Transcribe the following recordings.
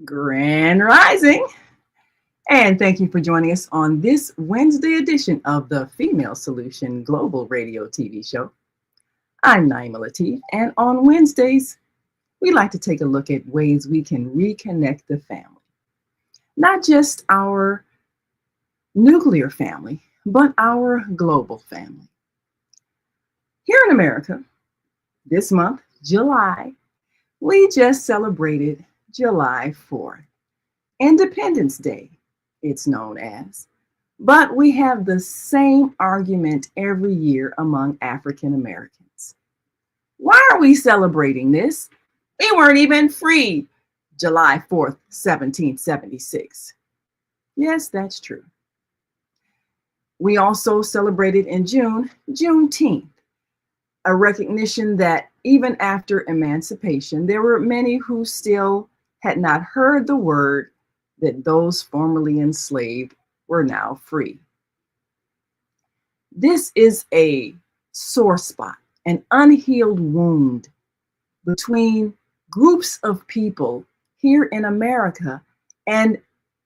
Grand Rising. And thank you for joining us on this Wednesday edition of the Female Solution Global Radio TV show. I'm Naima Latif, and on Wednesdays, we like to take a look at ways we can reconnect the family. Not just our nuclear family, but our global family. Here in America, this month, July, we just celebrated July 4th, Independence Day, it's known as. But we have the same argument every year among African Americans. Why are we celebrating this? We weren't even free July 4th, 1776. Yes, that's true. We also celebrated in June, Juneteenth, a recognition that even after emancipation, there were many who still had not heard the word that those formerly enslaved were now free. This is a sore spot, an unhealed wound between groups of people here in America. And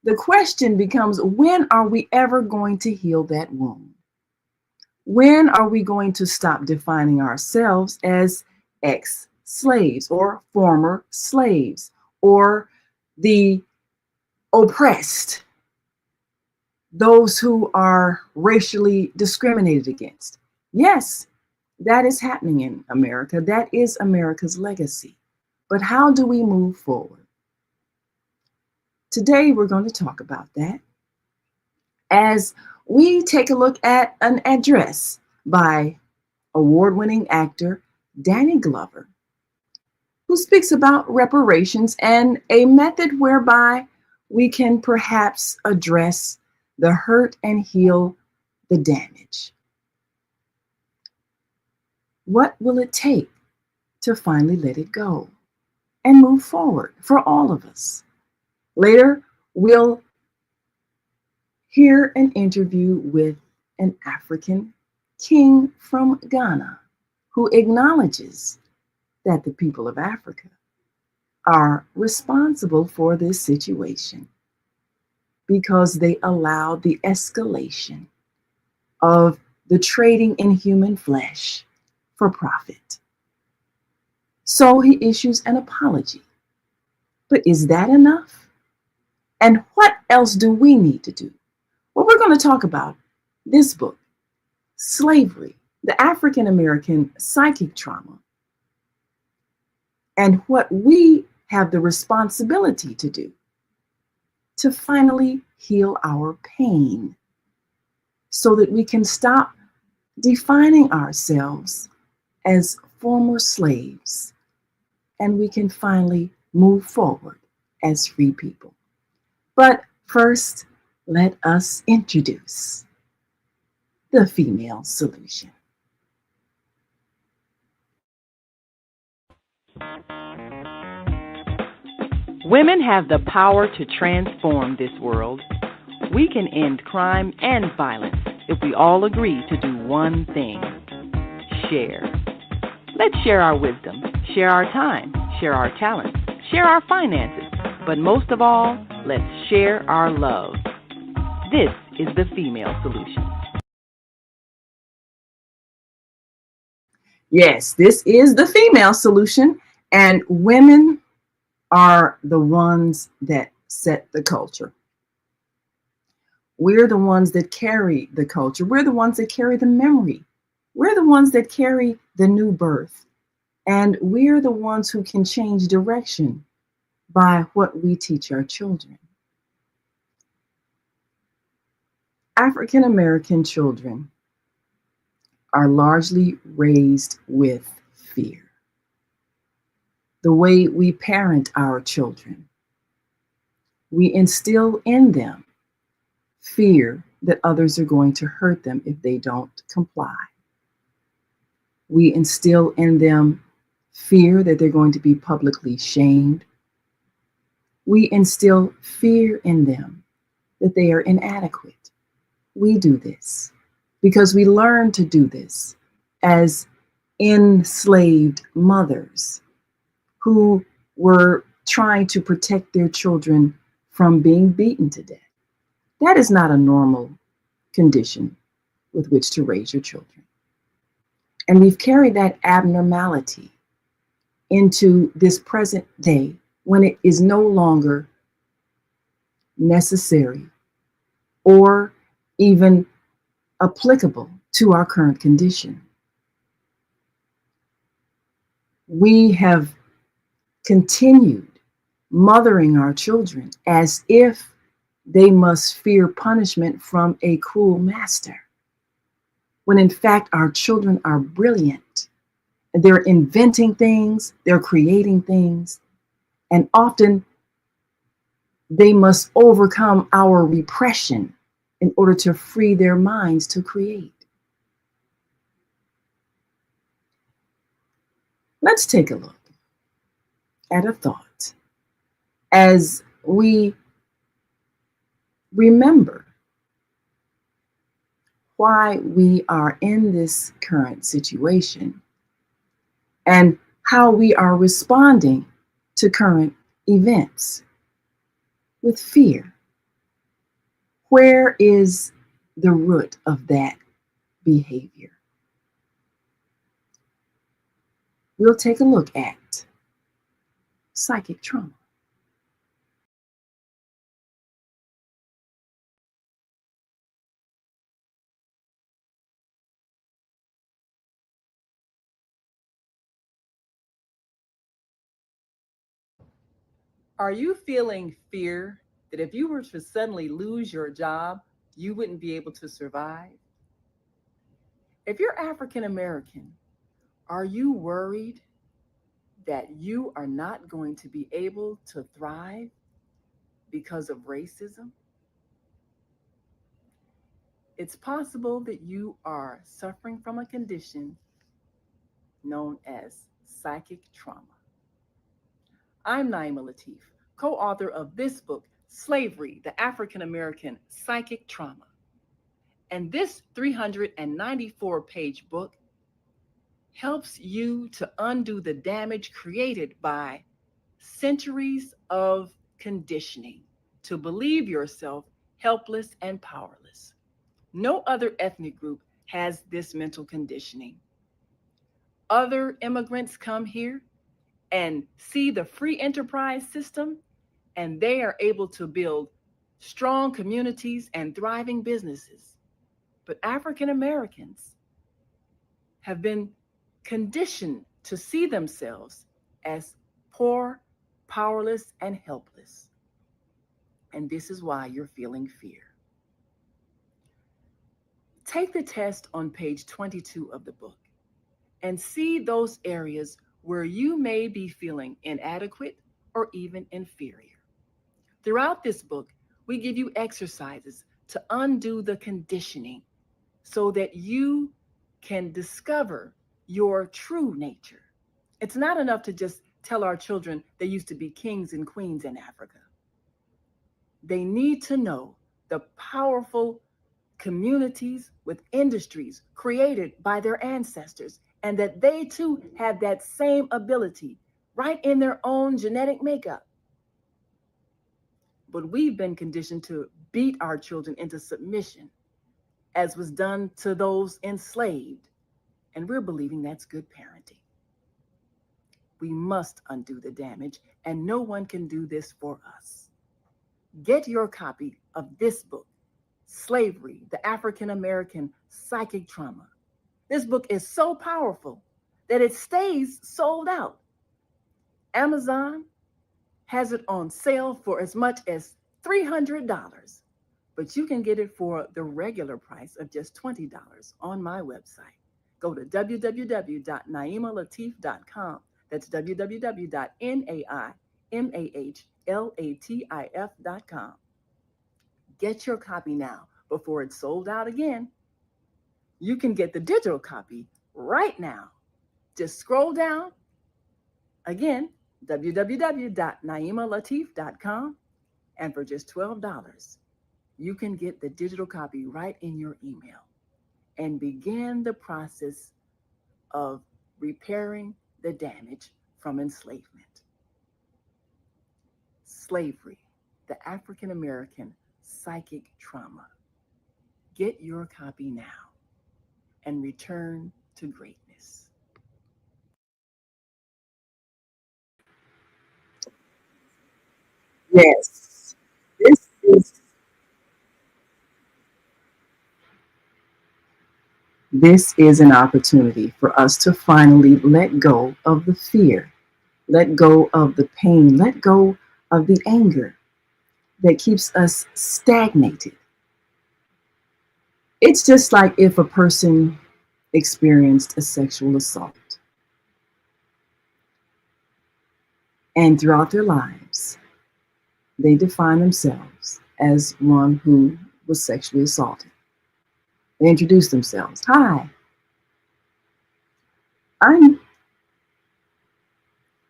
the question becomes, when are we ever going to heal that wound? When are we going to stop defining ourselves as ex-slaves or former slaves or the oppressed, those who are racially discriminated against? Yes, that is happening in America. That is America's legacy. But how do we move forward? Today, we're going to talk about that as we take a look at an address by award-winning actor Danny Glover, who speaks about reparations and a method whereby we can perhaps address the hurt and heal the damage. What will it take to finally let it go and move forward for all of us? Later, we'll hear an interview with an African king from Ghana who acknowledges that the people of Africa are responsible for this situation because they allowed the escalation of the trading in human flesh for profit. So he issues an apology. But is that enough? And what else do we need to do? Well, we're going to talk about this book, Slavery, the African American Psychic Trauma, and what we have the responsibility to do to finally heal our pain so that we can stop defining ourselves as former slaves and we can finally move forward as free people. But first, let us introduce the Female Solution. Women have the power to transform this world. We can end crime and violence if we all agree to do one thing: share. Let's share our wisdom, share our time, share our talents, share our finances, but most of all, let's share our love. This is the Female Solution. Yes, this is the Female Solution, and women are the ones that set the culture. We're the ones that carry the culture. We're the ones that carry the memory. We're the ones that carry the new birth. And we're the ones who can change direction by what we teach our children. African American children are largely raised with fear. The way we parent our children, we instill in them fear that others are going to hurt them if they don't comply. We instill in them fear that they're going to be publicly shamed. We instill fear in them that they are inadequate. We do this because we learn to do this as enslaved mothers who were trying to protect their children from being beaten to death. That is not a normal condition with which to raise your children. And we've carried that abnormality into this present day when it is no longer necessary or even applicable to our current condition. We have continued mothering our children as if they must fear punishment from a cruel master, when in fact our children are brilliant. They're inventing things, they're creating things, and often they must overcome our repression in order to free their minds to create. Let's take a look at a thought as we remember why we are in this current situation and how we are responding to current events with fear. Where is the root of that behavior? We'll take a look at psychic trauma. Are you feeling fear that if you were to suddenly lose your job, you wouldn't be able to survive? If you're African American, are you worried that you are not going to be able to thrive because of racism? It's possible that you are suffering from a condition known as psychic trauma. I'm Naima Latif, co author of this book, Slavery, the African American Psychic Trauma. And this 394-page book helps you to undo the damage created by centuries of conditioning to believe yourself helpless and powerless. No other ethnic group has this mental conditioning. Other immigrants come here and see the free enterprise system, and they are able to build strong communities and thriving businesses. But African Americans have been conditioned to see themselves as poor, powerless, and helpless. And this is why you're feeling fear. Take the test on page 22 of the book and see those areas where you may be feeling inadequate or even inferior. Throughout this book, we give you exercises to undo the conditioning so that you can discover your true nature. It's not enough to just tell our children they used to be kings and queens in Africa. They need to know the powerful communities with industries created by their ancestors, and that they too have that same ability right in their own genetic makeup. But we've been conditioned to beat our children into submission, as was done to those enslaved, and we're believing that's good parenting. We must undo the damage, and no one can do this for us. Get your copy of this book, Slavery, the African American Psychic Trauma. This book is so powerful that it stays sold out. Amazon has it on sale for as much as $300, but you can get it for the regular price of just $20 on my website. Go to www.naimalatif.com. That's www.naimalatif.com. Get your copy now before it's sold out again. You can get the digital copy right now. Just scroll down again, www.naimalatif.com, and for just $12, you can get the digital copy right in your email and begin the process of repairing the damage from enslavement. Slavery, the African American Psychic Trauma. Get your copy now and return to greatness. Yes, this is this is an opportunity for us to finally let go of the fear, let go of the pain, let go of the anger that keeps us stagnated. It's just like if a person experienced a sexual assault and throughout their lives, they define themselves as one who was sexually assaulted. They introduce themselves. Hi, I'm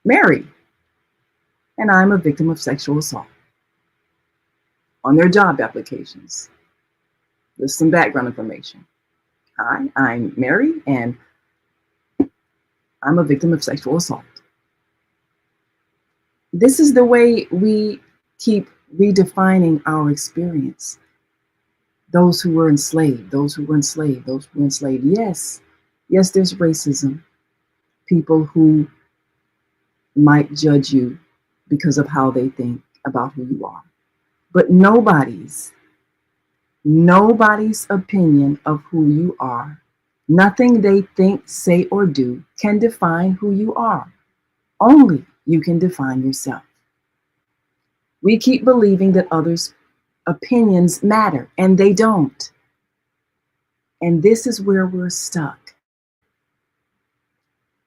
Mary, and I'm a victim of sexual assault. On their job applications, there's some background information. Hi, I'm Mary, and I'm a victim of sexual assault. This is the way we keep redefining our experience. Those who were enslaved, those who were enslaved, those who were enslaved. Yes, yes, there's racism. People who might judge you because of how they think about who you are. But nobody's opinion of who you are, nothing they think, say, or do can define who you are. Only you can define yourself. We keep believing that others' opinions matter, and they don't. And this is where we're stuck.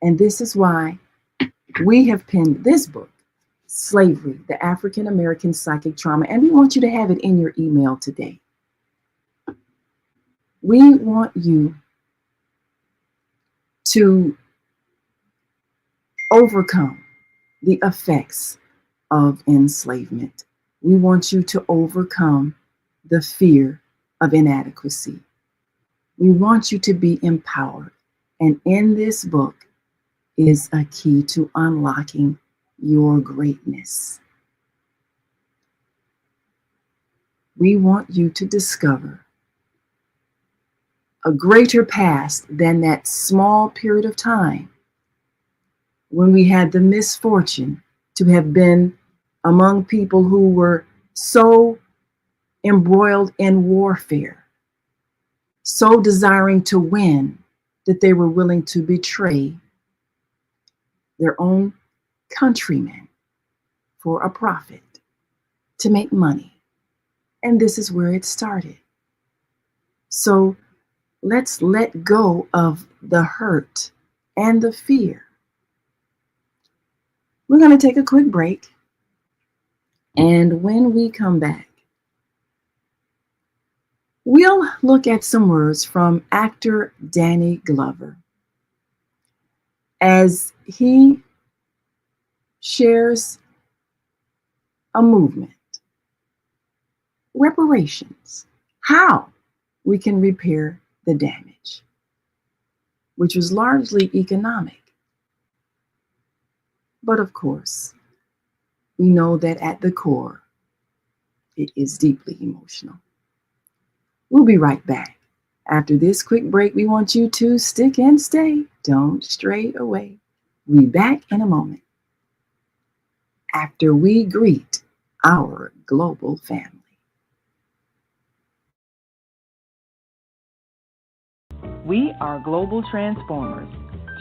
And this is why we have penned this book, Slavery, the African American Psychic Trauma, and we want you to have it in your email today. We want you to overcome the effects of enslavement. We want you to overcome the fear of inadequacy. We want you to be empowered. And in this book is a key to unlocking your greatness. We want you to discover a greater past than that small period of time when we had the misfortune to have been among people who were so embroiled in warfare, so desiring to win that they were willing to betray their own countrymen for a profit, to make money. And this is where it started. So let's let go of the hurt and the fear. We're going to take a quick break. And when we come back, we'll look at some words from actor Danny Glover as he shares a movement, reparations, how we can repair the damage, which was largely economic. But of course, we know that at the core, it is deeply emotional. We'll be right back. After this quick break, we want you to stick and stay. Don't stray away. We'll be back in a moment after we greet our global family. We are global transformers,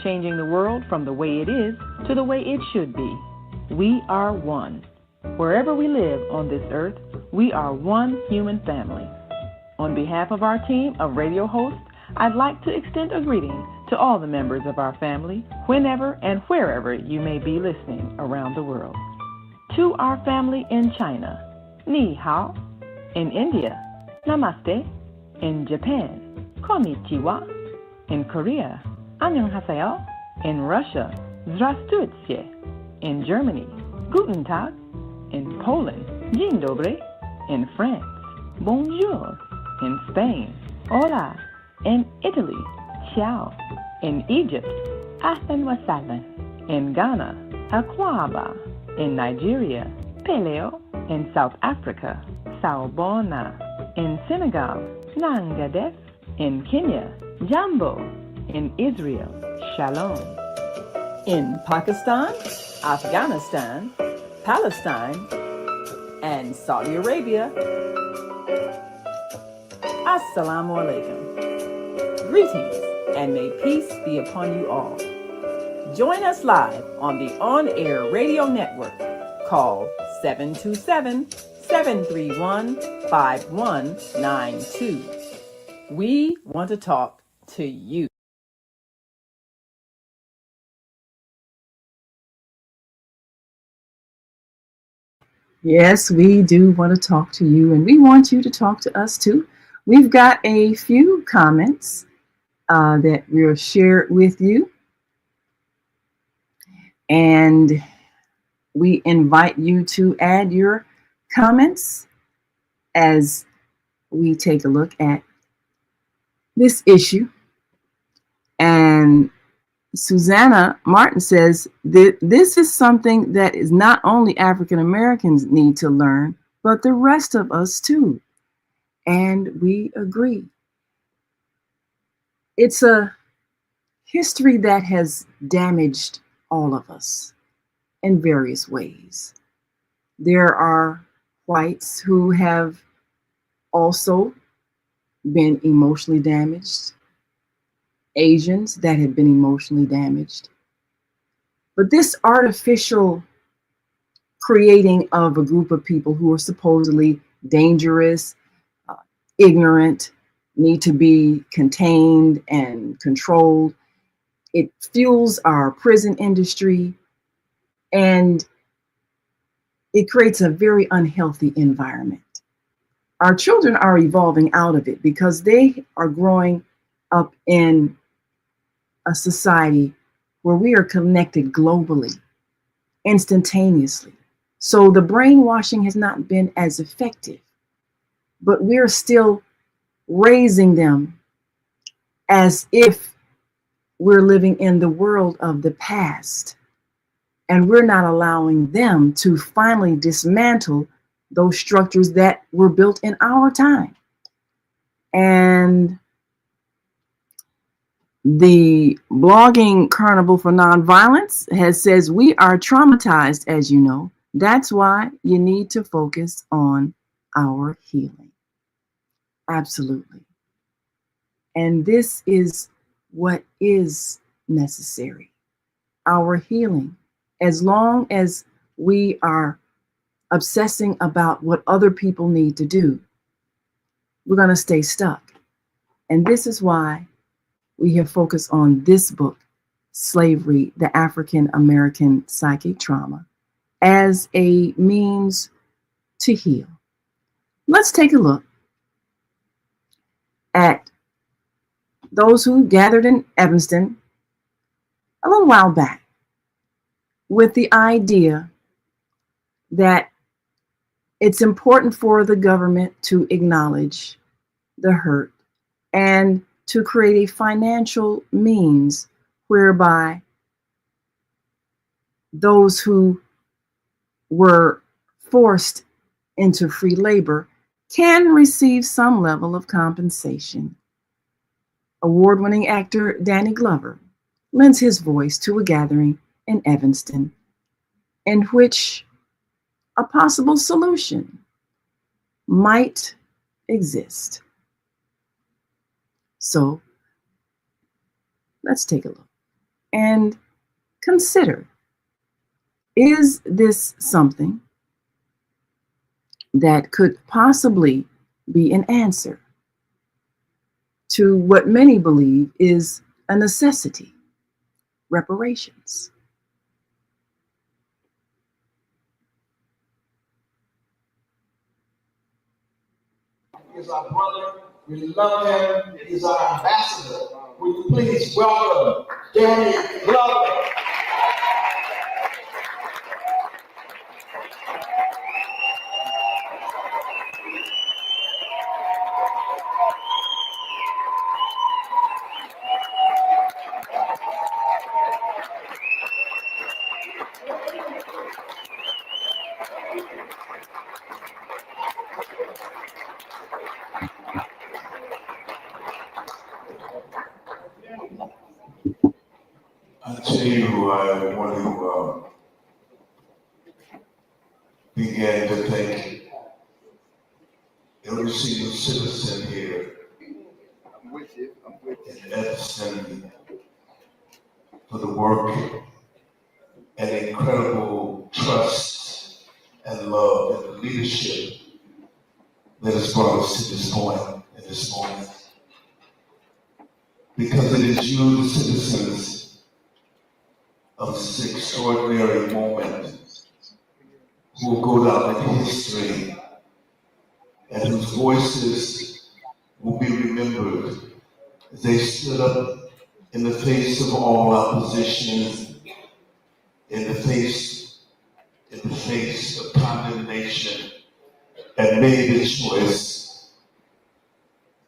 changing the world from the way it is to the way it should be. We are one. Wherever we live on this earth, we are one human family. On behalf of our team of radio hosts, I'd like to extend a greeting to all the members of our family, whenever and wherever you may be listening around the world. To our family in China, Ni Hao. In India, Namaste. In Japan, Konnichiwa. In Korea, Annyeonghaseyo. In Russia, Здравствуйте. In Germany, Guten Tag. In Poland, Dzień dobry. In France, Bonjour. In Spain, Hola. In Italy, Ciao. In Egypt, Ahlan wa sahlan. In Ghana, Akwaba. In Nigeria, Peleo. In South Africa, Sawubona. In Senegal, Nangadef. In Kenya, Jambo. In Israel, Shalom. In Pakistan, Afghanistan, Palestine, and Saudi Arabia, Assalamu alaikum. Greetings, and may peace be upon you all. Join us live on the on-air radio network called 727-731-5192. We want to talk to you. Yes, we do want to talk to you, and we want you to talk to us too. We've got a few comments that we'll share with you, and we invite you to add your comments as we take a look at this issue. And Susanna Martin says that this is something that is not only African Americans need to learn, but the rest of us too. And we agree. It's a history that has damaged all of us in various ways. There are whites who have also been emotionally damaged, Asians that have been emotionally damaged. But this artificial creating of a group of people who are supposedly dangerous, ignorant, need to be contained and controlled, it fuels our prison industry, and it creates a very unhealthy environment. Our children are evolving out of it because they are growing up in a society where we are connected globally, instantaneously. So the brainwashing has not been as effective, but we're still raising them as if we're living in the world of the past. And we're not allowing them to finally dismantle those structures that were built in our time. And the blogging Carnival for Nonviolence says we are traumatized, as you know. That's why you need to focus on our healing. Absolutely. And this is what is necessary. Our healing. As long as we are obsessing about what other people need to do, we're going to stay stuck. And this is why we have focused on this book, Slavery, the African American Psychic Trauma, as a means to heal. Let's take a look at those who gathered in Evanston a little while back with the idea that it's important for the government to acknowledge the hurt and to create a financial means whereby those who were forced into free labor can receive some level of compensation. Award-winning actor Danny Glover lends his voice to a gathering in Evanston in which a possible solution might exist. So let's take a look and consider, is this something that could possibly be an answer to what many believe is a necessity, reparations? He's our brother. We love him. He's our ambassador. Will you please welcome Danny Glover? began to thank every single citizen here in Edison for the work and incredible trust and love and leadership that has brought us to this point and this moment. Because it is you, the citizens of this extraordinary moment, who will go down in history and whose voices will be remembered as they stood up in the face of all opposition, in the face of condemnation, and made the choice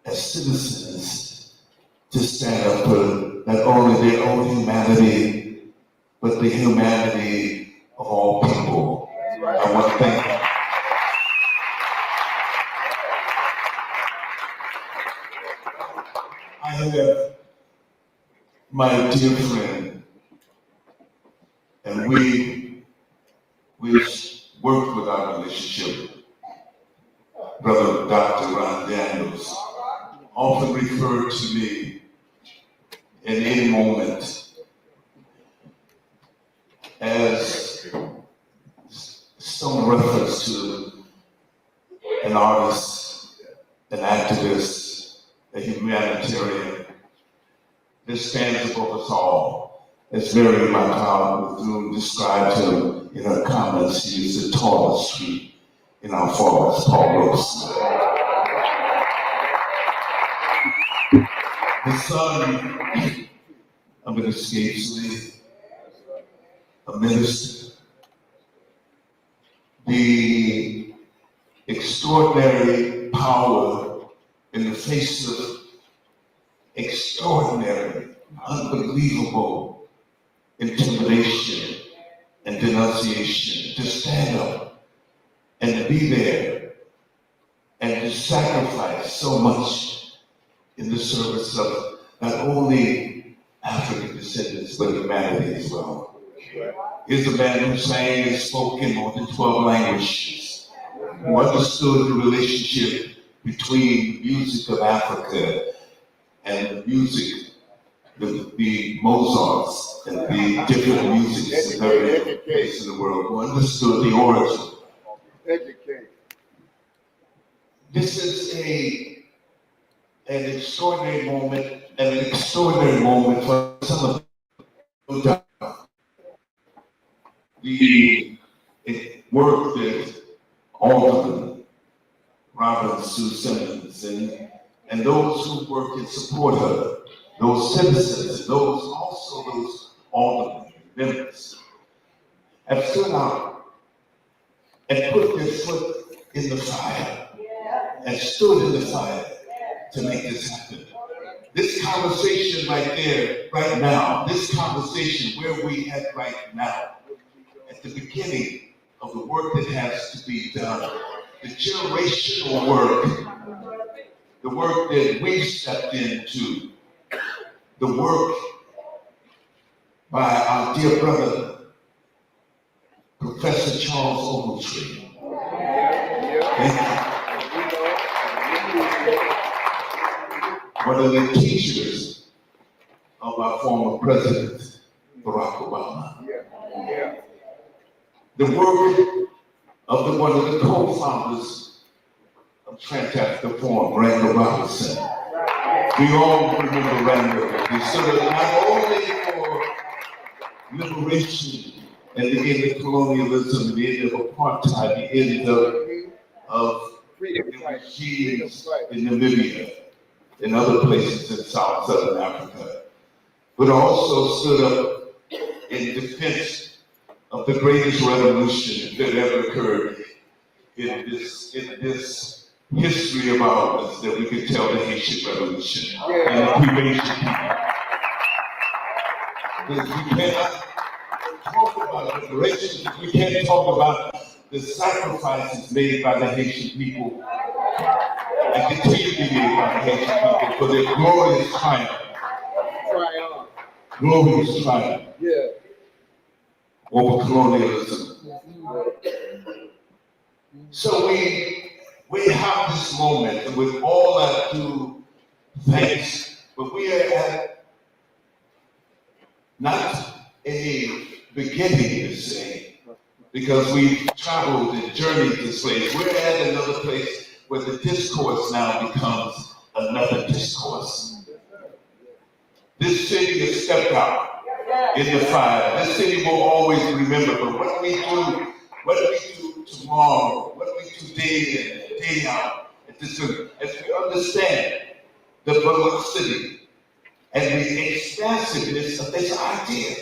as citizens to stand up for not only their own humanity, but the humanity of all people. I want to thank you. I have my dear friend, and we've worked with our relationship, Brother Dr. Ron Daniels, often referred to me in any moment as some reference to an artist, an activist, a humanitarian that stands above us all. As Mary McLeod described him in her comments, he is the tallest tree in our forest, Paul Robeson. The son of an escaped slave, a minister, the extraordinary power in the face of extraordinary, unbelievable intimidation and denunciation, to stand up and to be there and to sacrifice so much in the service of not only African descendants, but humanity as well. Here's a man who sang and spoke in more than 12 languages, who understood the relationship between music of Africa and the music, the Mozarts and the different musics in every place in the world, who understood the origin. This is an extraordinary moment, and an extraordinary moment for some of the work that Alderman Robert Sue Simmons and those who work and support her, those citizens, and those aldermen, members, have stood out and put their foot in the fire and stood in the fire to make this happen. This conversation right there, right now, this conversation where we at right now, at the beginning of the work that has to be done, the generational work, the work that we've stepped into, the work by our dear brother, Professor Charles Ogletree. Thank you. One of the teachers of our former president, Barack Obama. The work of one of the co-founders of Traumatized Forum, Randall Robinson. We all remember Randall. He stood up not only for liberation and the end of colonialism, the end of apartheid, the end of refugees in Namibia and other places in Southern Africa, but also stood up in defense of the greatest revolution that ever occurred in this history of ours that we could tell, the Haitian Revolution and the Pre-Haitian people. Because we cannot talk about reparations, we can't talk about the sacrifices made by the Haitian people and continue to be made by the Haitian people for their glorious triumph. Glorious triumph over colonialism. So we have this moment, and with all our due thanks, but we are at not a beginning to say, because we've traveled and journeyed this place. We're at another place where the discourse now becomes another discourse. This city has stepped out in the fire. This city will always remember, but what do we do tomorrow? What do we do day in, day out? As we understand the velocity and the expansiveness of this idea.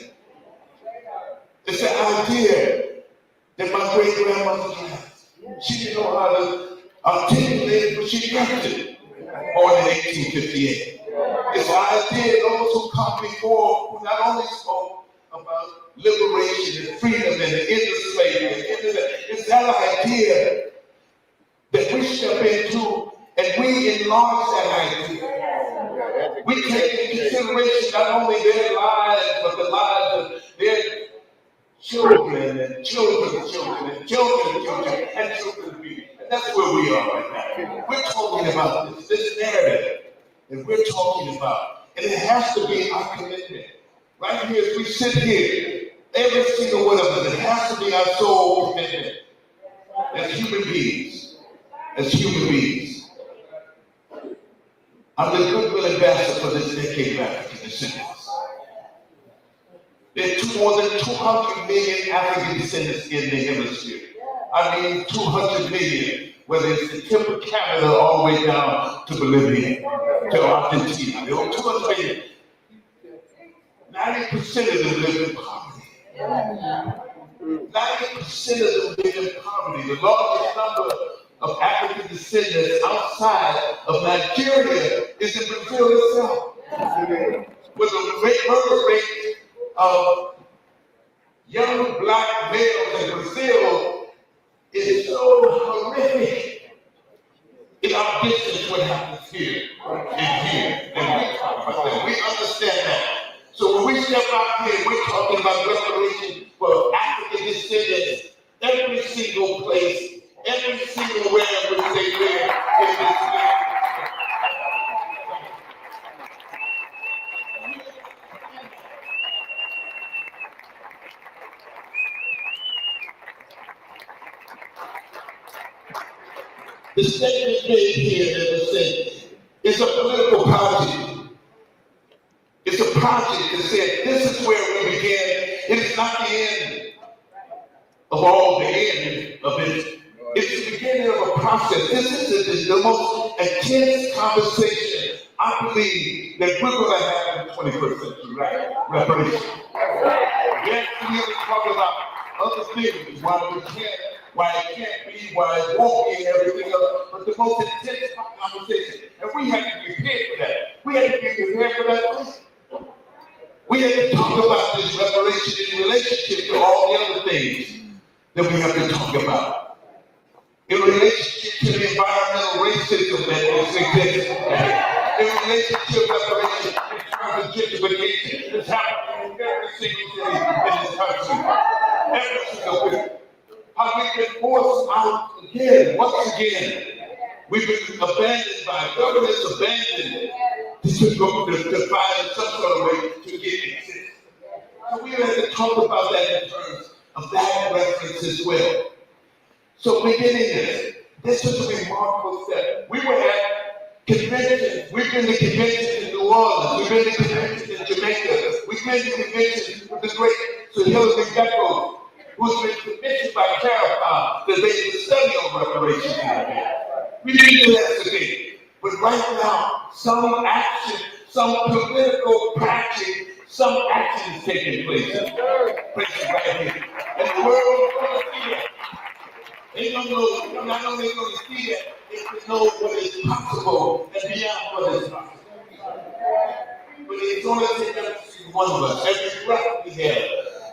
It's an idea that my great-grandmother had. She didn't know how to articulate it, but she dreamt it. Born in 1858. It's an idea those who come before who not only spoke about liberation and freedom and the end of slavery and the end of that. It's that idea that we step into and we enlarge that idea. We take into consideration not only their lives, but the lives of their children and children's children and children's children and children's people. And that's where we are right now. We're talking about this narrative that we're talking about. And it has to be our commitment. Right here, as we sit here, every single one of us, it has to be our sole commitment as human beings. As human beings. I'm the goodwill ambassador for this decade of African descendants. There are more than 200 million African descendants in the hemisphere. I mean 200 million, whether it's the tip of Canada all the way down to Bolivia, to Argentina. There are 200 million. 90% of them live in poverty. 90% of them live in poverty. The largest number of African descendants outside of Nigeria is in Brazil itself. With a murder rate of young black males in Brazil is so horrific. It outdistances what happens here and here. And we talk about that. We understand that. So when we step out here, we're talking about reparation for African descendants. Every single place, every single where in which they live in this land. The statement made here that was said, it's a political project. It's a project that said, this is where we began. It is not the end of all the end of it. It's the beginning of a process. This is the most intense conversation I believe that we're going to have in the 21st century, right? Reparations. Yes, we have to talk about other things, why it can't be, why it won't be, and everything else. But the most intense conversation, and we have to be prepared for that. We have to be prepared for that. We have to talk about this reparation in relationship to all the other things that we have to talk about. In relationship to the environmental racism that exists, in relationship to reparation in terms of gentrification that's happening in every single city in this country. Every single city. How we've been forced out again, once again. We've been abandoned by governments, abandoned to find some sort of way to get exist. So we have to talk about that in terms of that reference as well. So beginning this is a remarkable step. We were at conventions. We've been to conventions in New Orleans. We've been to conventions in Jamaica. We've been to conventions with the great Sir Hilary Beckles, who's been commissioned by Carapon that they can study on reparations. We didn't do that today. But right now, some action, some political practice, some action is taking place. Places right here. And the world is going to see it. They don't know, not only going to see it, they know what is possible and beyond what is possible. But it's going to take every single one of us, every breath we have.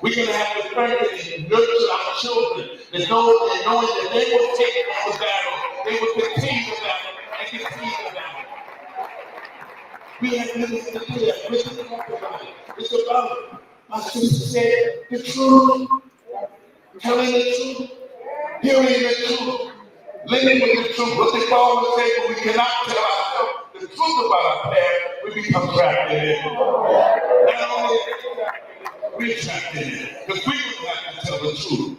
We're going to have to strengthen and nurture our children and knowing that they will take on the battle. They will continue the battle and continue the battle. We have nothing to do that. We're going to talk about it. It's about, my sister said, the truth. Telling the truth. hearing the truth, living with the truth. What they always say, when we cannot tell ourselves the truth about our past, we become trapped in it. Not only we're trapped in it, because we don't have to tell the truth.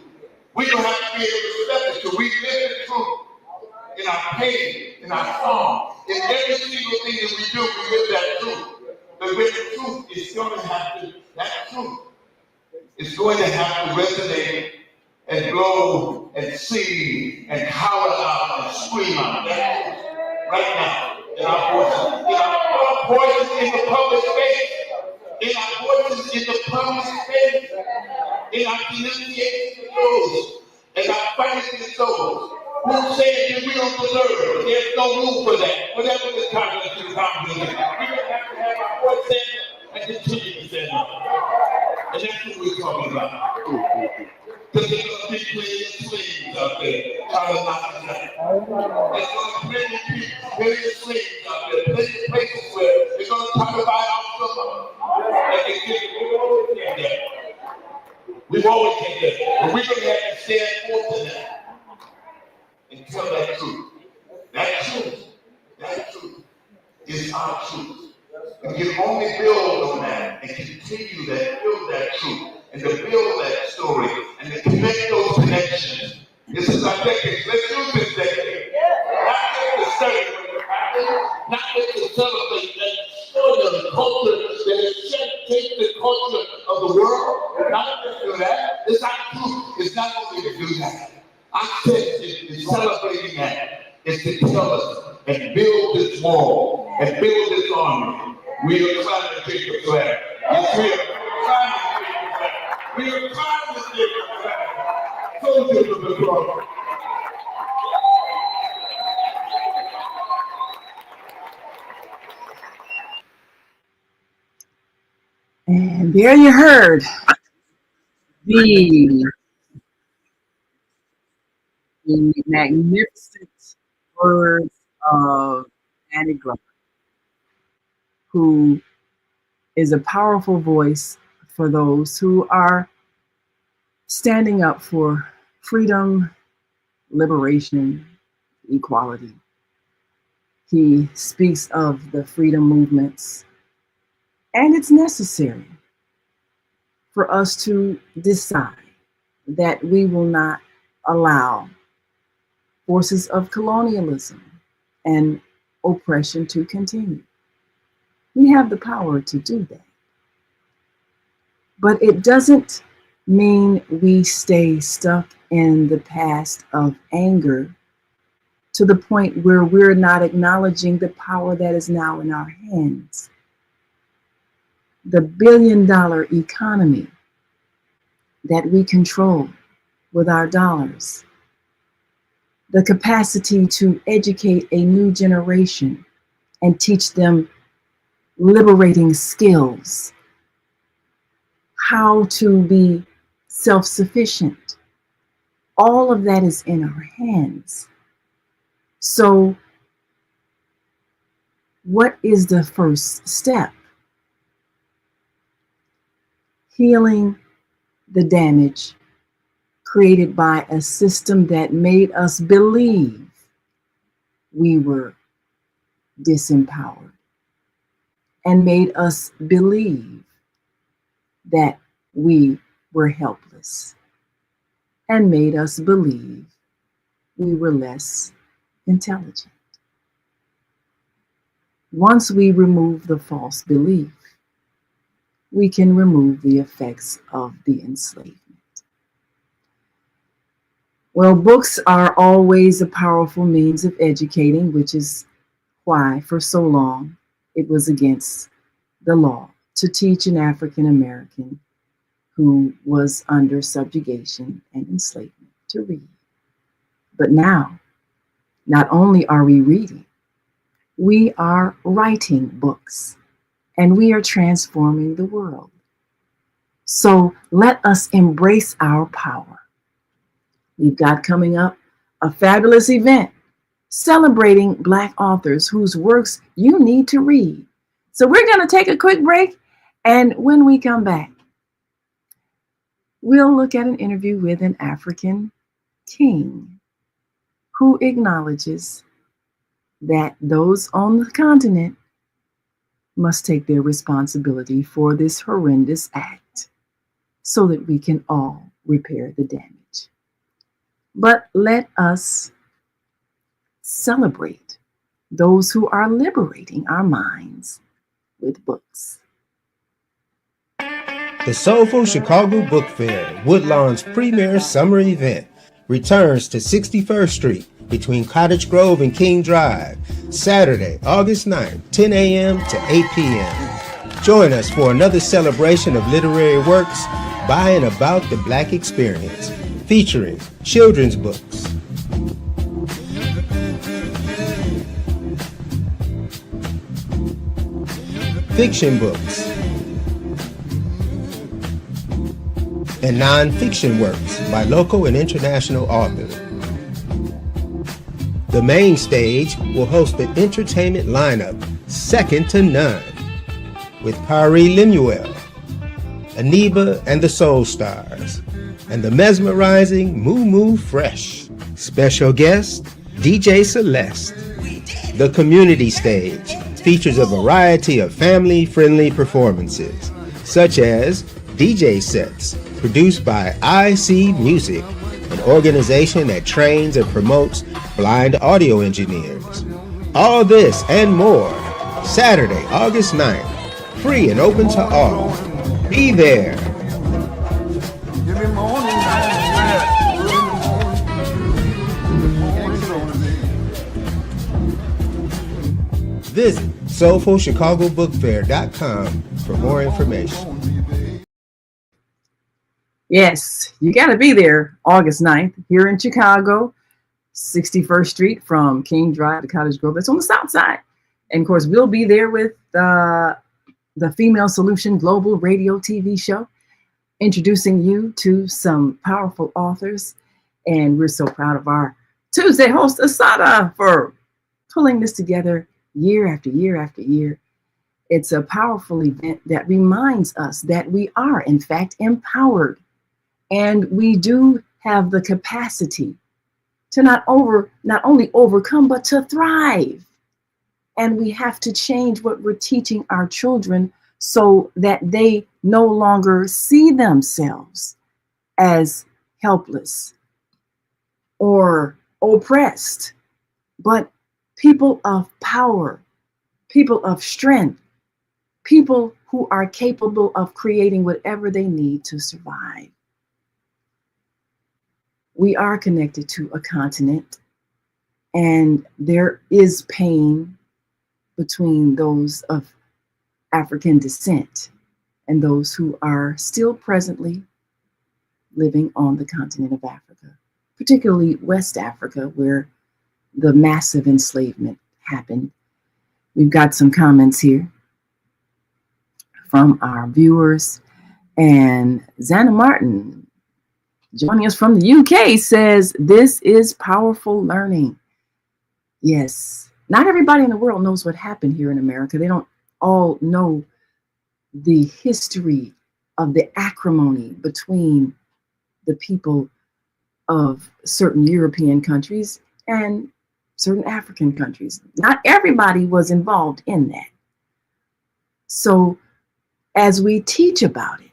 We don't have to be able to accept it, because we live the truth in our pain, in our song, in every single thing that we do, we live that truth. But when the truth is going to have to, that truth is going to have to resonate and blow and sing and howl out and scream out. That truth right now in our voices, in the public space, in our voices in the public space, in our denunciation of those, and our fighting against those who say that we don't deserve it. There's no room for that. Whatever the confidence is, we're going to have to have our voice stand up and continue to stand up. And that's what we're talking about. Because there's going to be plenty of slaves out there trying to knock us out. There's going to be plenty of slaves out there, plenty of places where they're going to talk about our summer. We've always had that. But we're going to have to stand forth to that and tell that truth. That truth is our truth. We can only build on that and continue that, build that truth, and to build that story, and to connect those connections. This is our decade. Let's use this decade. Not just to celebrate, not just to celebrate that story of the culture that has shaped the culture of the world. Not just to do that. It's our truth. It's not only to do that. Our text is celebrating that. It's to tell us and build this wall and build this army. We are trying to take the flag. Yes, we are trying to take the flag. We are trying to take the flag. Soldiers of the cross. And there you heard the magnificent words of Annie Glover, who is a powerful voice for those who are standing up for freedom, liberation, equality. He speaks of the freedom movements, and it's necessary for us to decide that we will not allow forces of colonialism and oppression to continue. We have the power to do that. But it doesn't mean we stay stuck in the past of anger to the point where we're not acknowledging the power that is now in our hands. The billion-dollar economy that we control with our dollars. The capacity to educate a new generation and teach them liberating skills, how to be self-sufficient. All of that is in our hands. So what is the first step? Healing the damage created by a system that made us believe we were disempowered and made us believe that we were helpless and made us believe we were less intelligent. Once we remove the false belief, we can remove the effects of the enslavement. Well, books are always a powerful means of educating, which is why for so long it was against the law to teach an African American who was under subjugation and enslavement to read. But now, not only are we reading, we are writing books and we are transforming the world. So let us embrace our power. We've got coming up a fabulous event celebrating Black authors whose works you need to read. So we're going to take a quick break, and when we come back, we'll look at an interview with an African King, who acknowledges that those on the continent must take their responsibility for this horrendous act so that we can all repair the damage. But let us celebrate those who are liberating our minds with books. The Soulful Chicago Book Fair, Woodlawn's premier summer event, returns to 61st Street between Cottage Grove and King Drive, Saturday, August 9th, 10 a.m. to 8 p.m. Join us for another celebration of literary works by and about the Black experience, featuring children's books, fiction books, and non-fiction works by local and international authors. The main stage will host an entertainment lineup second to none, with Pari Lemuel, Aniba and the Soul Stars, and the mesmerizing Moo Moo Fresh. Special guest, DJ Celeste. The community stage features a variety of family-friendly performances, such as DJ sets produced by IC Music, an organization that trains and promotes blind audio engineers. All this and more, Saturday, August 9th, free and open to all. Be there. Visit soulfulchicagobookfair.com for more information. Yes, you got to be there August 9th here in Chicago, 61st Street from King Drive to Cottage Grove. That's on the south side. And of course, we'll be there with the Female Solution Global Radio TV show, introducing you to some powerful authors. And we're so proud of our Tuesday host, Asada, for pulling this together year after year after year. It's a powerful event that reminds us that we are, in fact, empowered. And we do have the capacity to not only overcome, but to thrive. And we have to change what we're teaching our children so that they no longer see themselves as helpless or oppressed, but people of power, people of strength, people who are capable of creating whatever they need to survive. We are connected to a continent, and there is pain between those of African descent and those who are still presently living on the continent of Africa, particularly West Africa, where the massive enslavement happened. We've got some comments here from our viewers, and Zana Martin, joining us from the UK, says, this is powerful learning. Yes, not everybody in the world knows what happened here in America. They don't all know the history of the acrimony between the people of certain European countries and certain African countries. Not everybody was involved in that. So as we teach about it,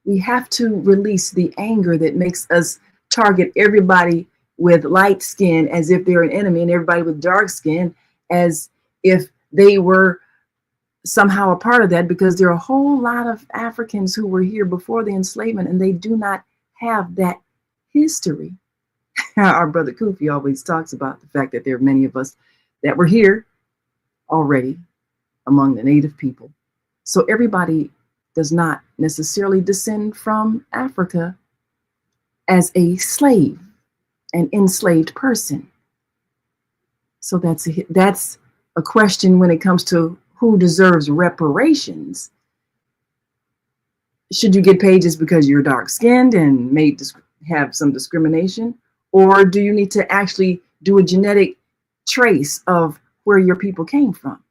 we have to release the anger that makes us target everybody with light skin as if they're an enemy, and everybody with dark skin as if they were somehow a part of that, because there are a whole lot of Africans who were here before the enslavement and they do not have that history. Our brother Kufi always talks about the fact that there are many of us that were here already among the native people. So everybody does not necessarily descend from Africa as a slave, an enslaved person. So that's a question when it comes to who deserves reparations. Should you get paid just because you're dark-skinned and may have some discrimination? Or do you need to actually do a genetic trace of where your people came from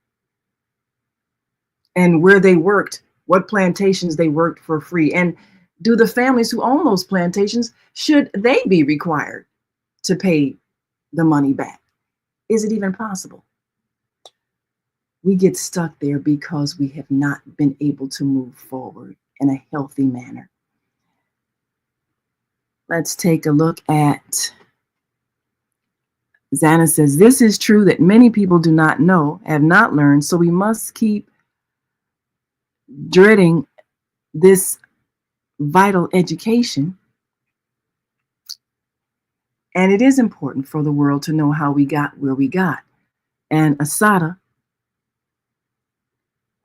and where they worked, what plantations they worked for free? And Do the families who own those plantations, should they be required to pay the money back? Is it even possible? We get stuck there because we have not been able to move forward in a healthy manner. Let's take a look at Zana says, this is true that many people do not know, have not learned, so we must keep dreading this vital education. And it is important for the world to know how we got where we got. And Asada,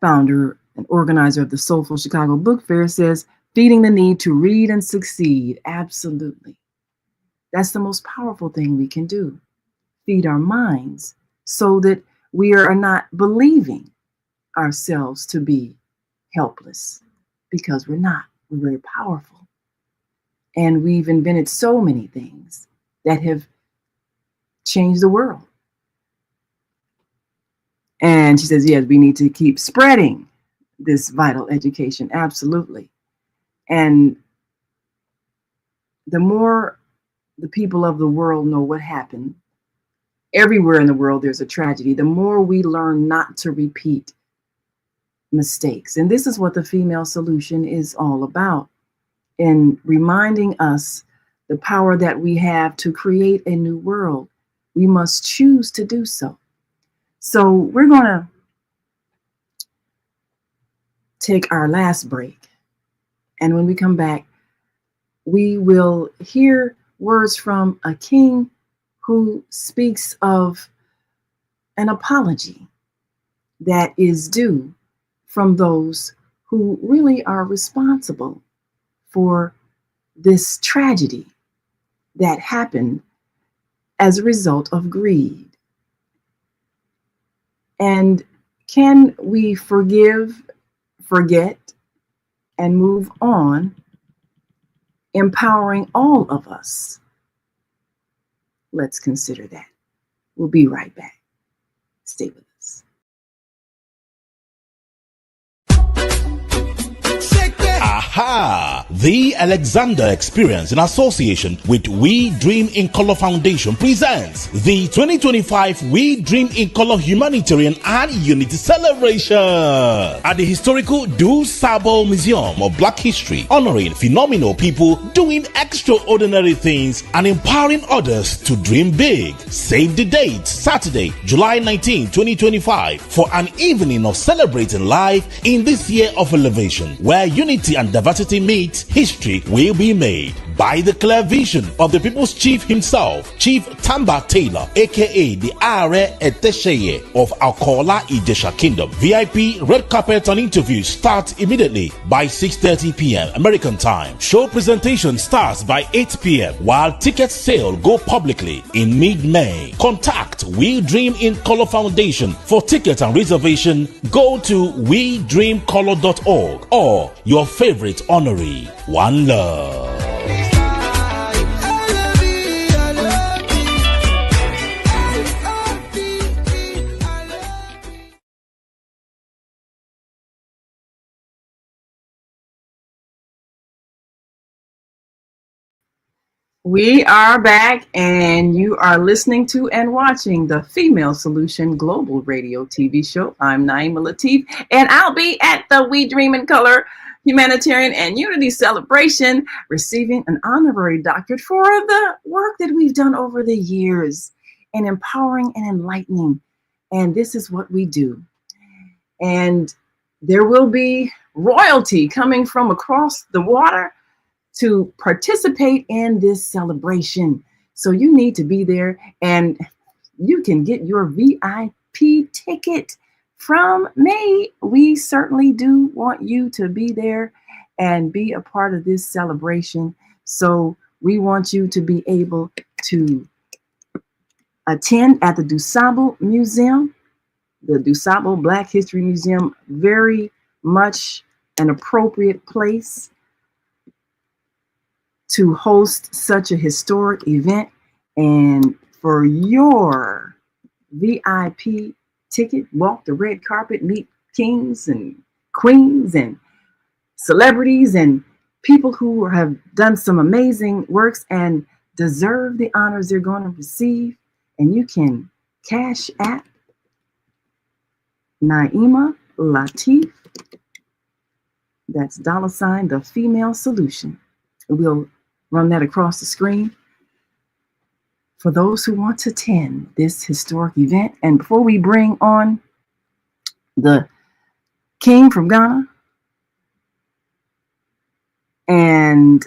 founder and organizer of the Soulful Chicago Book Fair, says, feeding the need to read and succeed. Absolutely. That's the most powerful thing we can do. Feed our minds so that we are not believing ourselves to be helpless, because we're not. We're very powerful. And we've invented so many things that have changed the world. And she says, yes, we need to keep spreading this vital education. Absolutely. And the more the people of the world know what happened, everywhere in the world there's a tragedy, the more we learn not to repeat mistakes. And this is what the Female Solution is all about, in reminding us the power that we have to create a new world. We must choose to do so. So we're going to take our last break. And when we come back, we will hear words from a king who speaks of an apology that is due from those who really are responsible for this tragedy that happened as a result of greed. And can we forgive, forget, and move on, empowering all of us? Let's consider that. We'll be right back. Stay with us. Aha! The Alexander Experience, in association with We Dream in Color Foundation, presents the 2025 We Dream in Color Humanitarian and Unity Celebration at the historical Du Sabo Museum of Black History, honoring phenomenal people doing extraordinary things and empowering others to dream big. Save the date, Saturday, July 19, 2025, for an evening of celebrating life in this year of elevation, where unity and diversity meet, history will be made. By the clear vision of the people's chief himself, Chief Tamba Taylor, aka the Are Etesheye of Akola Ijesha Kingdom. VIP red carpet and interviews start immediately by 6:30 p.m. American time. Show presentation starts by 8 p.m. while ticket sale go publicly in mid-May. Contact We Dream in Color Foundation for ticket and reservation. Go to wedreamcolor.org or your favorite honoree. One love. We are back, and you are listening to and watching the Female Solution Global Radio TV show. I'm Naima Latif, and I'll be at the We Dream in Color Humanitarian and Unity Celebration, receiving an honorary doctorate for the work that we've done over the years in empowering and enlightening. And this is what we do. And there will be royalty coming from across the water to participate in this celebration. So you need to be there, and you can get your VIP ticket from me. We certainly do want you to be there and be a part of this celebration. So we want you to be able to attend at the DuSable Museum, the DuSable Black History Museum, very much an appropriate place to host such a historic event. And for your VIP ticket, walk the red carpet, meet kings and queens and celebrities and people who have done some amazing works and deserve the honors they're going to receive. And you can cash at Naima Latif. That's dollar sign the female solution. We'll run that across the screen for those who want to attend this historic event. And before we bring on the king from Ghana, and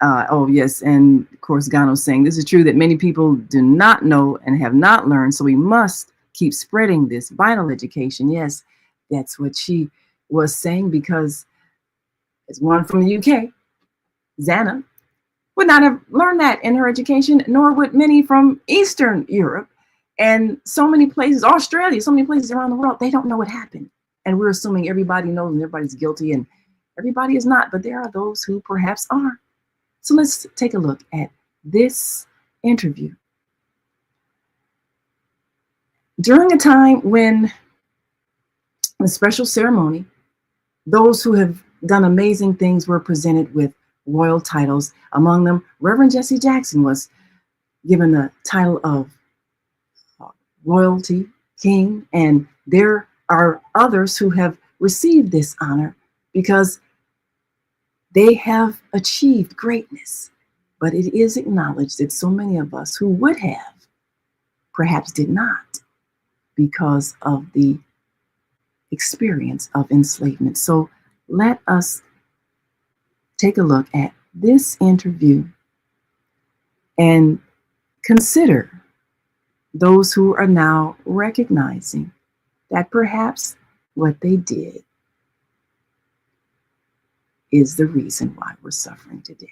oh yes, and of course Gano's saying this is true that many people do not know and have not learned, so we must keep spreading this vital education. Yes, that's what she was saying, because as one from the UK, Zana, would not have learned that in her education, nor would many from Eastern Europe and so many places, Australia, so many places around the world. They don't know what happened. And we're assuming everybody knows and everybody's guilty, and everybody is not, but there are those who perhaps are. So let's take a look at this interview. During a time when a special ceremony, those who have done amazing things were presented with royal titles. Among them, Reverend Jesse Jackson was given the title of royalty king, and there are others who have received this honor because they have achieved greatness. But it is acknowledged that so many of us who would have perhaps did not, because of the experience of enslavement. So let us take a look at this interview and consider those who are now recognizing that perhaps what they did is the reason why we're suffering today.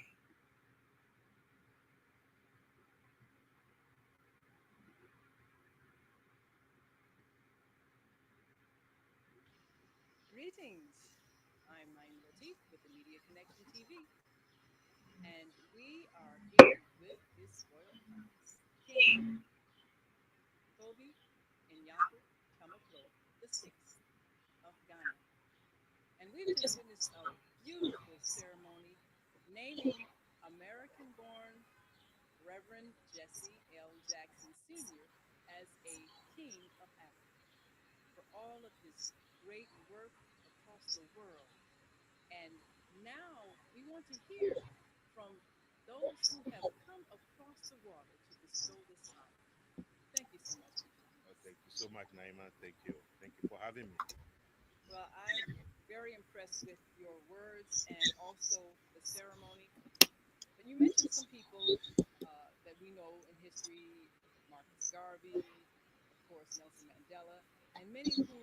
Greetings. I'm Naim Latif with the Media Connection TV, and we are here with His Royal Highness King Toby Nyaku Tamaklo VI of Ghana. And we've just witnessed a beautiful ceremony naming American born Reverend Jesse L. Jackson Sr. as a King of Africa for all of his great work across the world. And now we want to hear from those who have come across the water to bestow this honor. Thank you so much, His Oh, Highness. thank you so much, Naima. Thank you. Thank you for having me. Well, I'm very impressed with your words and also the ceremony. But you mentioned some people that we know in history: Marcus Garvey, of course, Nelson Mandela, and many who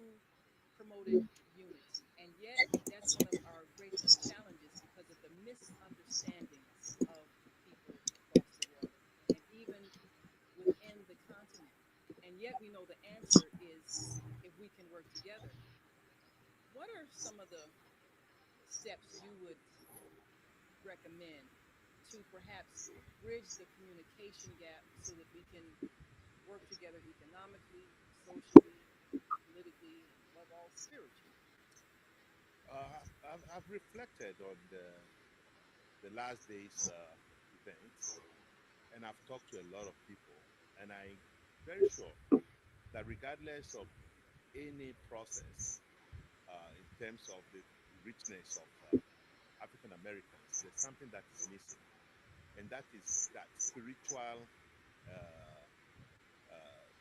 promoted unity. And yet, that's one of our greatest challenges because of the misunderstandings of people across the water and even within the continent. And yet, we know the answer is if we can work together. What are some of the steps you would recommend to perhaps bridge the communication gap so that we can work together economically, socially, politically, and above all, spiritually? I've reflected on the last day's events, and I've talked to a lot of people, and I'm very sure that regardless of any process in terms of the richness of African Americans, there's something that is missing, and that is that spiritual uh,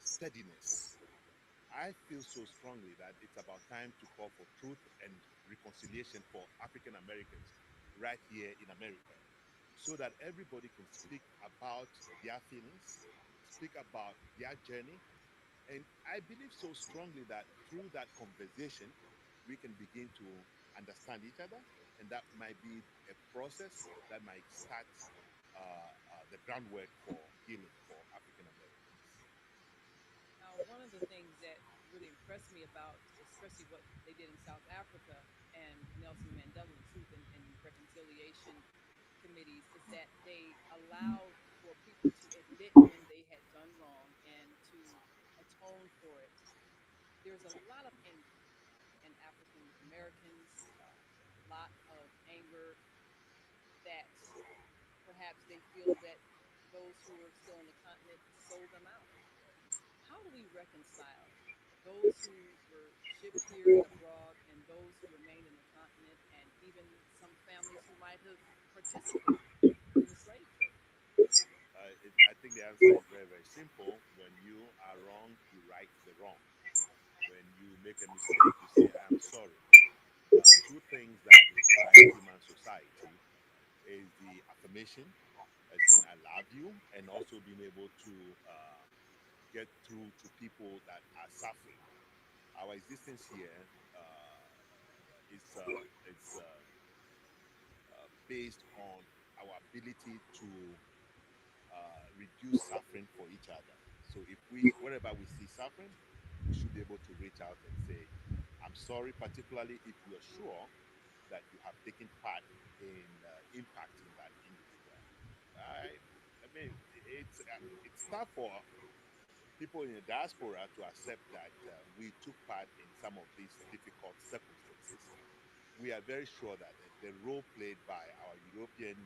steadiness. I feel so strongly that it's about time to call for truth and reconciliation for African Americans right here in America so that everybody can speak about their feelings, speak about their journey. And I believe so strongly that through that conversation, we can begin to understand each other. And that might be a process that might start the groundwork for healing for African Americans. Now, one of the things that really impressed me about, especially what they did in South Africa and Nelson Mandela, the Truth and Reconciliation committees, is that they allowed for people to admit when they had done wrong and to atone for it. There's a lot of anger in African Americans, a lot of anger perhaps they feel that those who were still on the continent sold them out. How do we reconcile those who were shipped here and abroad and those who remained in the continent and even some families who might have participated in the slave trade? I think the answer is very, very simple. When you are wrong, you right the wrong. When you make a mistake, you say, I am sorry. Two things that define human society is the affirmation, saying, I love you, and also being able to get through to people that are suffering. Our existence here is based on our ability to reduce suffering for each other. So if we, wherever we see suffering, we should be able to reach out and say, I'm sorry, particularly if you are sure that you have taken part in impacting that individual. I, I mean, it's tough for people in the diaspora to accept that we took part in some of these difficult circumstances. We are very sure that the role played by our European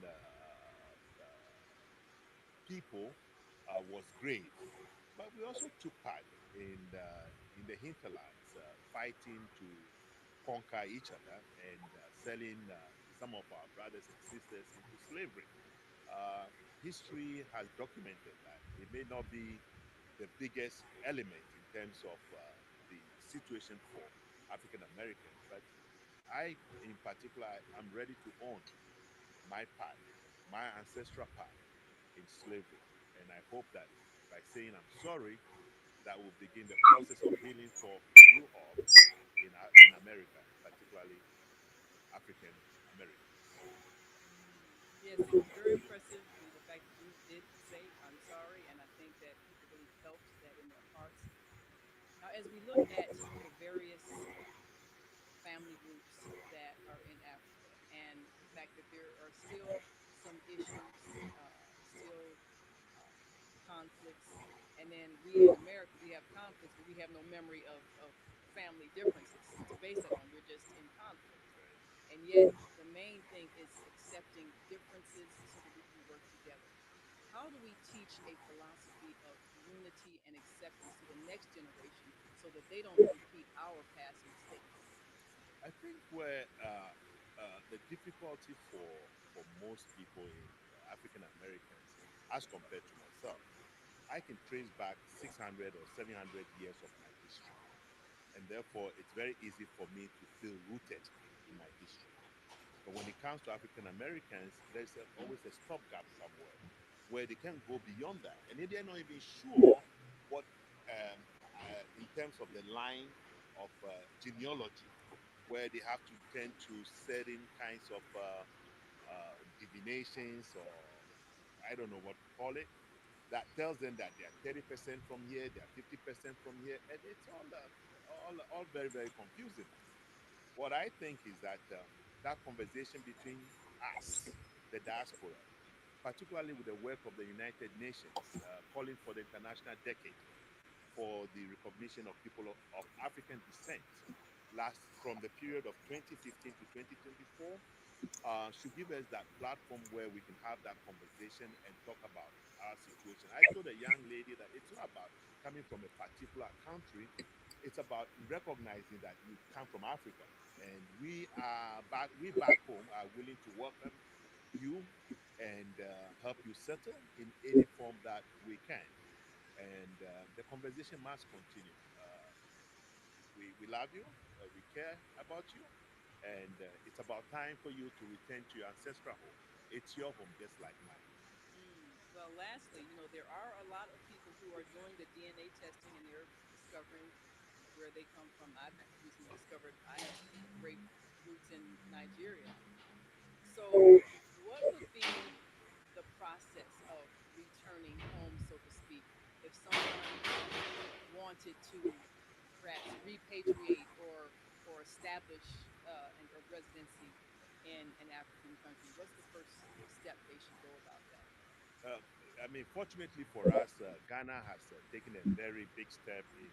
people was great, but we also took part in the hinterlands, fighting to conquer each other and selling some of our brothers and sisters into slavery. History has documented that. It may not be the biggest element in terms of the situation for African Americans, but I, in particular, am ready to own my part, my ancestral part in slavery. And I hope that by saying I'm sorry, that will begin the process of healing for you all in America, particularly African Americans. Yes, it was very impressive, the fact that you did say I'm sorry, and I think that people really felt that in their hearts. Now, as we look at the various family groups that are in Africa, and the fact that there are still some issues, still conflicts, and then we in America, we have conflicts, but we have no memory of family differences to base that on. We're just in conflict. Right. And yet, the main thing is accepting differences so that we can work together. How do we teach a philosophy of unity and acceptance to the next generation so that they don't repeat our past mistakes? I think where the difficulty for most people in African Americans, as compared to myself, I can trace back 600 or 700 years of my history, and therefore it's very easy for me to feel rooted in my history. But when it comes to African Americans, there's always a stopgap somewhere where they can't go beyond that, and they're not even sure what, in terms of the line of genealogy, where they have to tend to certain kinds of divinations, or I don't know what to call it, that tells them that they are 30% from here, they are 50% from here, and it's all very, very confusing. What I think is that that conversation between us, the diaspora, particularly with the work of the United Nations, calling for the International Decade for the recognition of people of African descent, last from the period of 2015 to 2024, should give us that platform where we can have that conversation and talk about our situation. I told a young lady that it's not about coming from a particular country, it's about recognizing that you come from Africa, and we back home are willing to welcome you and help you settle in any form that we can. And the conversation must continue. We love you, we care about you, and it's about time for you to return to your ancestral home. It's your home, just like mine. Well, lastly, there are a lot of people who are doing the DNA testing and they're discovering where they come from. I've recently discovered I have great roots in Nigeria. So, what would be the process of returning home, so to speak, if someone wanted to perhaps repatriate or establish a residency in an African country? What's the first step they should go about that? Uh, I mean, fortunately for us, Ghana has taken a very big step in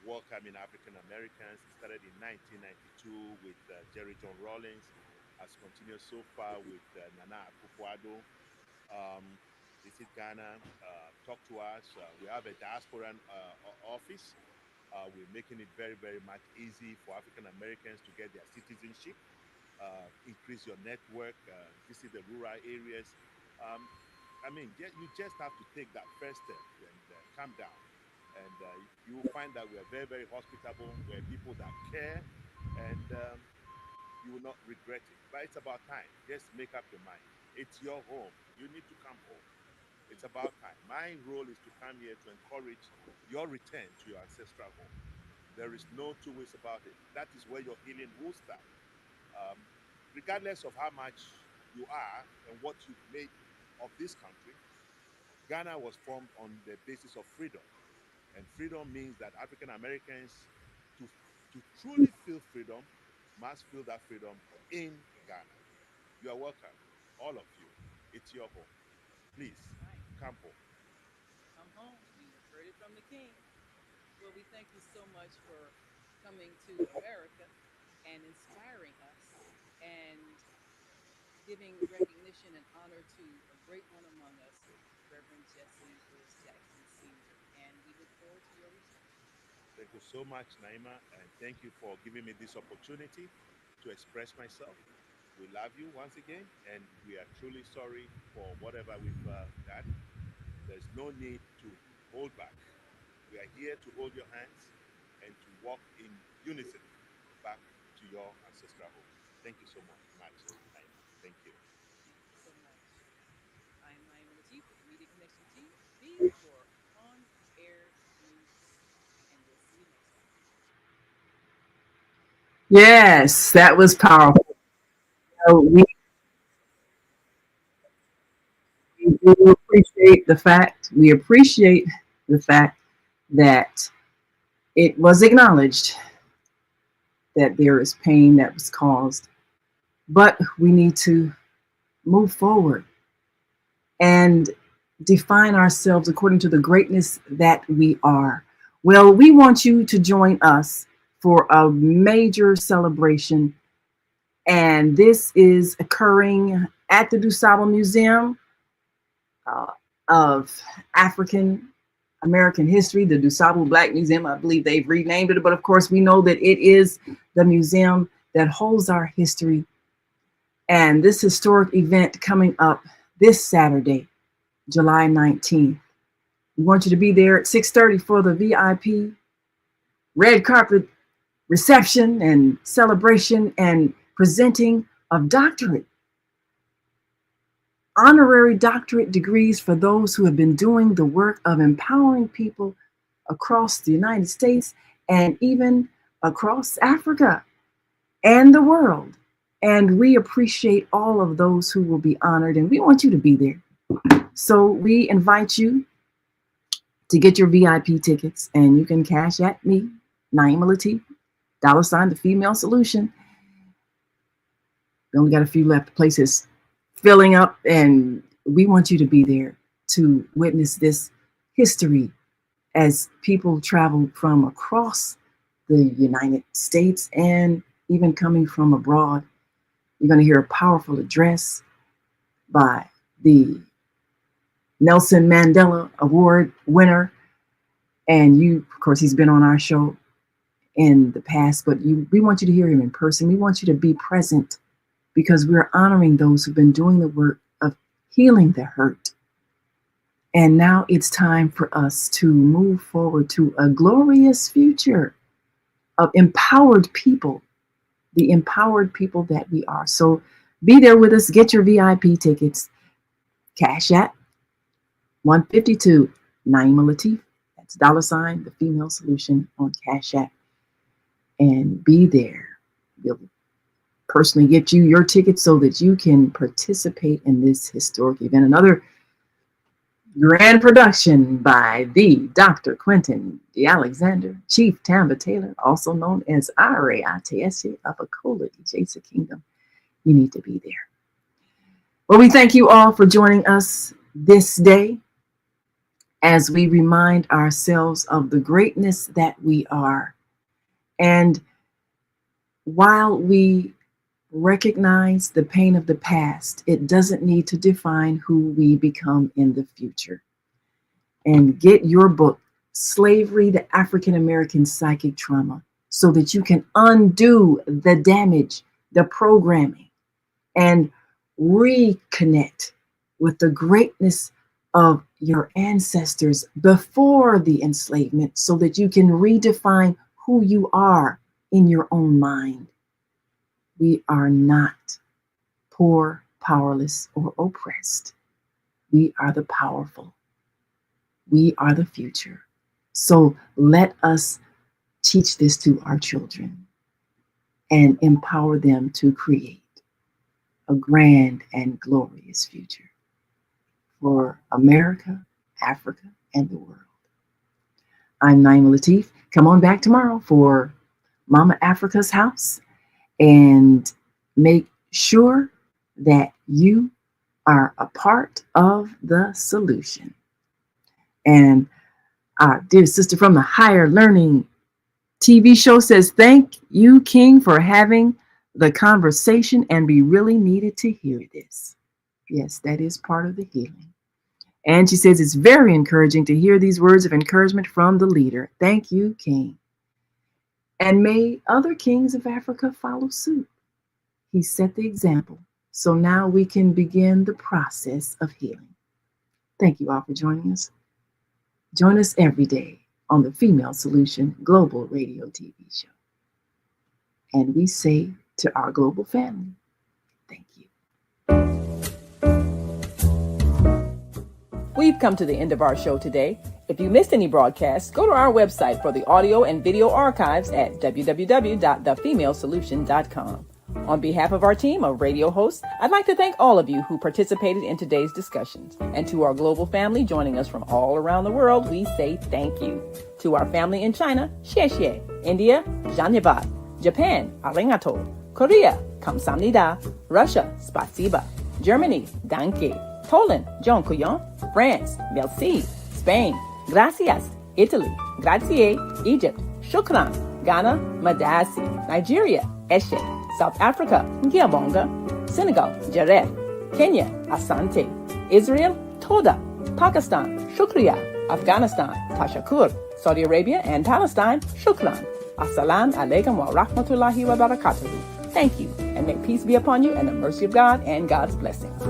welcoming African Americans. It started in 1992 with Jerry John Rawlings, has continued so far with Nana Akufo-Addo. Visit Ghana, talk to us. We have a diaspora office. We're making it very, very much easy for African Americans to get their citizenship, increase your network, visit the rural areas. Um, I mean, you just have to take that first step and calm down. And you will find that we are very, very hospitable. We're people that care, and you will not regret it. But it's about time. Just make up your mind. It's your home. You need to come home. It's about time. My role is to come here to encourage your return to your ancestral home. There is no two ways about it. That is where your healing will start. Um, Regardless of how much you are and what you've made of this country, Ghana was formed on the basis of freedom. And freedom means that African Americans, to, to truly feel freedom, must feel that freedom in Ghana. You are welcome, all of you. It's your home. Please Right. come home. Come home. You heard it from the king. Well, we thank you so much for coming to America and inspiring us and giving recognition and honor to a great one among us, Reverend Jesse Lewis Jackson Sr. And we look forward to your return. Thank you so much, Naima, and thank you for giving me this opportunity to express myself. We love you once again, and we are truly sorry for whatever we've done. There's no need to hold back. We are here to hold your hands and to walk in unison back to your ancestral home. Thank you so much, Naima. Thank you. Thank you so much. I'm Naima Latif with the Media Connection team for On Air News. And we'll see you next time. Yes, that was powerful. We appreciate the fact, that it was acknowledged that there is pain that was caused, but we need to move forward and define ourselves according to the greatness that we are. Well, we want you to join us for a major celebration, and this is occurring at the DuSable Museum uh, of African American History, the DuSable Black Museum. I believe they've renamed it, but of course, we know that it is the museum that holds our history. And this historic event coming up this Saturday, July 19th. We want you to be there at 6:30 for the VIP red carpet reception and celebration and presenting of honorary doctorate degrees for those who have been doing the work of empowering people across the United States and even across Africa and the world. And we appreciate all of those who will be honored, and we want you to be there. So we invite you to get your VIP tickets, and you can cash at me, Naima Latif, $ the female solution. We only got a few left. The place is filling up, and we want you to be there to witness this history as people travel from across the United States and even coming from abroad. You're going to hear a powerful address by the Nelson Mandela Award winner. And of course, he's been on our show in the past, but we want you to hear him in person. We want you to be present because we're honoring those who've been doing the work of healing the hurt. And now it's time for us to move forward to a glorious future of empowered people, the empowered people that we are. So be there with us. Get your VIP tickets. Cash App 152 Naima Latif. That's $ the female solution on Cash App. And be there. We'll personally get you your tickets so that you can participate in this historic event. Another grand production by the Dr. Quentin D. Alexander, Chief Tamba Taylor, also known as Are Atese of Akola Ijesa Kingdom. You need to be there. Well, we thank you all for joining us this day as we remind ourselves of the greatness that we are. And while we Recognize the pain of the past. It doesn't need to define who we become in the future. And get your book, Slavery, the African American Psychic Trauma, so that you can undo the damage, the programming, and reconnect with the greatness of your ancestors before the enslavement, so that you can redefine who you are in your own mind. We are not poor, powerless, or oppressed. We are the powerful. We are the future. So let us teach this to our children and empower them to create a grand and glorious future for America, Africa, and the world. I'm Naima Latif. Come on back tomorrow for Mama Africa's House, and make sure that you are a part of the solution. And our dear sister from the Higher Learning TV show says, thank you, King, for having the conversation, and we really needed to hear this. Yes, that is part of the healing. And she says it's very encouraging to hear these words of encouragement from the leader. Thank you, King. And may other kings of Africa follow suit. He set the example. So now we can begin the process of healing. Thank you all for joining us. Join us every day on the Female Solution Global Radio TV show. And we say to our global family, thank you. We've come to the end of our show today. If you missed any broadcasts, go to our website for the audio and video archives at www.thefemalesolution.com. On behalf of our team of radio hosts, I'd like to thank all of you who participated in today's discussions. And to our global family joining us from all around the world, we say thank you. To our family in China, xie xie. India, Dhanyavad. Japan, arigato. Korea, kamsamnida. Russia, spasiba. Germany, danke. Poland, dziękuję. France, merci. Spain, gracias. Italy, grazie. Egypt, shukran. Ghana, madasi. Nigeria, eshe. South Africa, ngiyabonga. Senegal, jaref. Kenya, asante. Israel, toda. Pakistan, shukriya. Afghanistan, tashakur. Saudi Arabia and Palestine, shukran. Assalamu alaikum wa rahmatullahi wa barakatuhu. Thank you, and may peace be upon you and the mercy of God and God's blessings.